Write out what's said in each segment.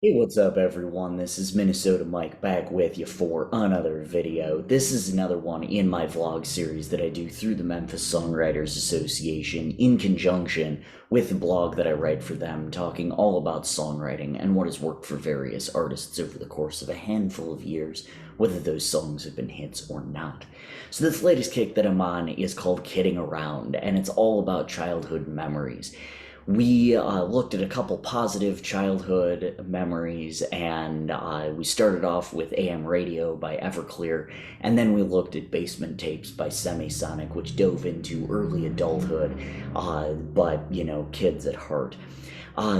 Hey, what's up, everyone? This is Minnesota Mike back with you for another video. This is another one in my vlog series that I do through the Memphis Songwriters Association in conjunction with the blog that I write for them, talking all about songwriting and what has worked for various artists over the course of a handful of years, whether those songs have been hits or not. So, this latest kick that I'm on is called Kidding Around, and it's all about childhood memories. We looked at a couple positive childhood memories, and we started off with AM Radio by Everclear, and then we looked at Basement Tapes by Semisonic, which dove into early adulthood, but kids at heart.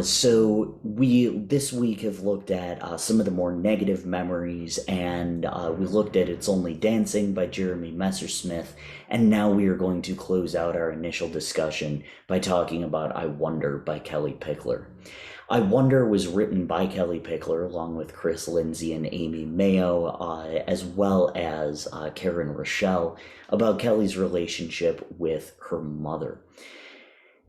So we this week have looked at some of the more negative memories, and we looked at "It's Only Dancing" by Jeremy Messersmith, and now we are going to close out our initial discussion by talking about "I Wonder" by Kellie Pickler. "I Wonder" was written by Kellie Pickler along with Chris Lindsay and Amy Mayo, as well as Karen Rochelle, about Kellie's relationship with her mother.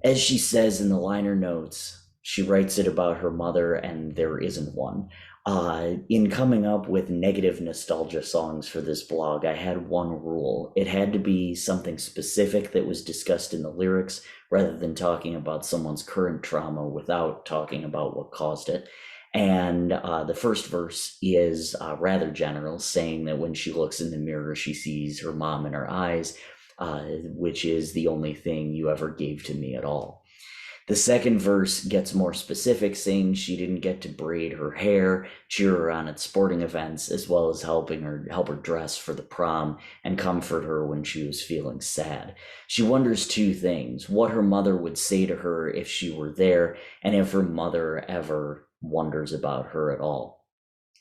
As she says in the liner notes, she writes it about her mother, and there isn't one. In coming up with negative nostalgia songs for this blog, I had one rule. It had to be something specific that was discussed in the lyrics rather than talking about someone's current trauma without talking about what caused it. And the first verse is rather general, saying that when she looks in the mirror, she sees her mom in her eyes, which is the only thing you ever gave to me at all. The second verse gets more specific, saying she didn't get to braid her hair, cheer her on at sporting events, as well as help her dress for the prom and comfort her when she was feeling sad. She wonders two things: what her mother would say to her if she were there, and if her mother ever wonders about her at all.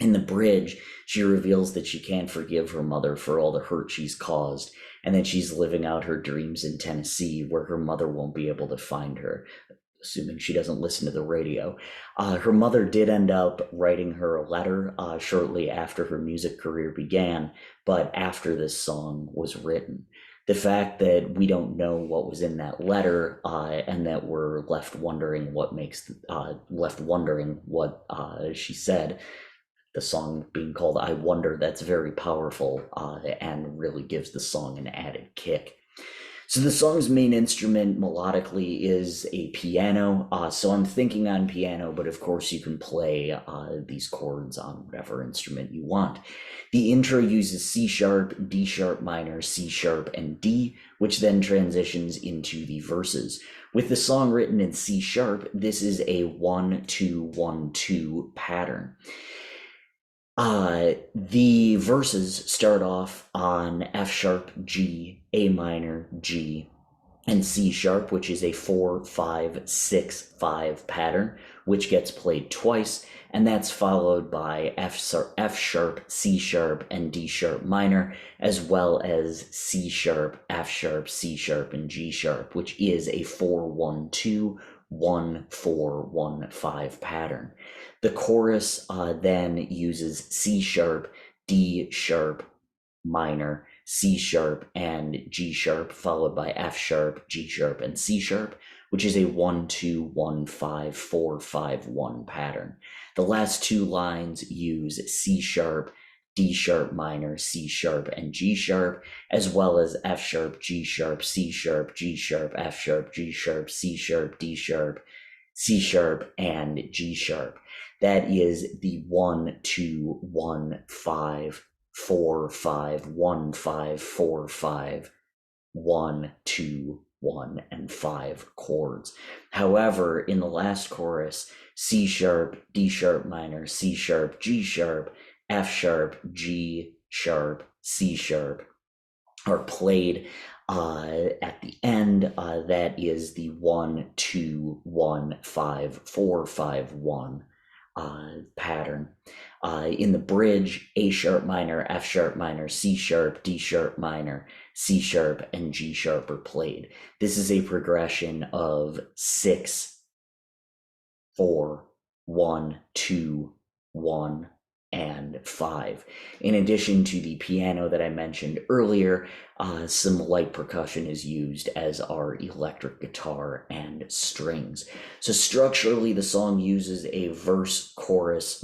In the bridge, she reveals that she can't forgive her mother for all the hurt she's caused, and that she's living out her dreams in Tennessee where her mother won't be able to find her, assuming she doesn't listen to the radio. Her mother did end up writing her a letter shortly after her music career began, but after this song was written. The fact that we don't know what was in that letter, and that we're left wondering what she said, the song being called "I Wonder," that's very powerful, and really gives the song an added kick. So the song's main instrument melodically is a piano. So I'm thinking on piano, but of course you can play these chords on whatever instrument you want. The intro uses C sharp, D sharp minor, C sharp, and D, which then transitions into the verses. With the song written in C sharp, this is a 1-2-1-2 pattern. The verses start off on F sharp, G, A minor, G, and C sharp, which is a 4-5-6-5 pattern, which gets played twice, and that's followed by F sharp, C sharp, and D sharp minor, as well as C sharp, F sharp, C sharp, and G sharp, which is a 4-1-2-1-4-1-5 pattern. The chorus then uses C sharp, D sharp minor, C sharp, and G sharp, followed by F sharp, G sharp, and C sharp, which is a 1-2-1-5-4-5-1 pattern. The last two lines use C sharp, D sharp minor, C sharp, and G sharp, as well as F sharp, G sharp, C sharp, G sharp, F sharp, G sharp, C sharp, D sharp, C sharp, and G sharp. That is the 1-2-1-5-4-5-1-5-4-5-1-2-1 and 5 chords. However, in the last chorus, C sharp, D sharp minor, C sharp, G sharp, F sharp, G sharp, C sharp are played at the end. That is the 1-2-1-5-4-5-1 pattern. In the bridge, A sharp minor, F sharp minor, C sharp, D sharp minor, C sharp, and G sharp are played. This is a progression of 6-4-1-2-1 and 5. In addition to the piano that I mentioned earlier, some light percussion is used, as are electric guitar and strings. So structurally, the song uses a verse, chorus,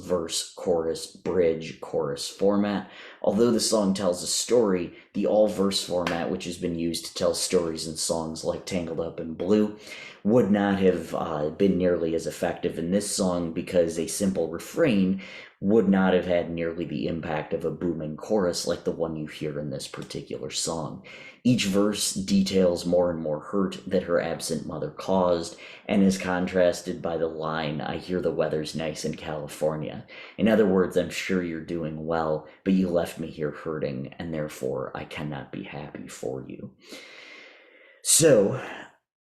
bridge, chorus format. Although the song tells a story, the all-verse format, which has been used to tell stories in songs like Tangled Up in Blue, would not have been nearly as effective in this song, because a simple refrain would not have had nearly the impact of a booming chorus like the one you hear in this particular song. Each verse details more and more hurt that her absent mother caused, and is contrasted by the line, "I hear the weather's nice in California." In other words, I'm sure you're doing well, but you left me here hurting, and therefore I cannot be happy for you. So,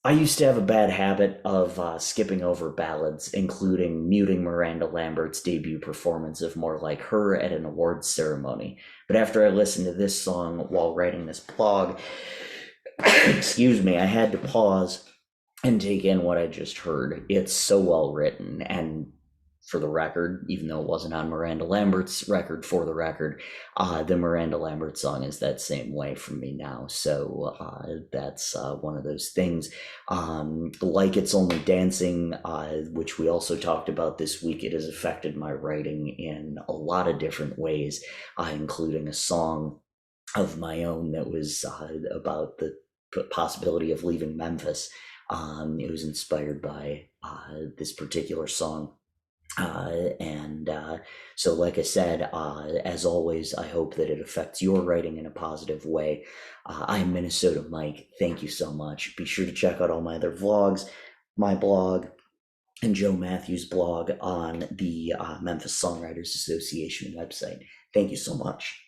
I used to have a bad habit of skipping over ballads, including muting Miranda Lambert's debut performance of More Like Her at an awards ceremony. But after I listened to this song while writing this blog, excuse me, I had to pause and take in what I just heard. It's so well written, and for the record, even though it wasn't on Miranda Lambert's record, for the record, the Miranda Lambert song is that same way for me now. So that's one of those things. Like It's Only Dancing, which we also talked about this week, it has affected my writing in a lot of different ways, including a song of my own that was about the possibility of leaving Memphis. It was inspired by this particular song. So, like I said, as always, I hope that it affects your writing in a positive way. I'm Minnesota Mike. Thank you so much. Be sure to check out all my other vlogs, my blog, and Joe Matthews' blog on the Memphis Songwriters Association website. Thank you so much.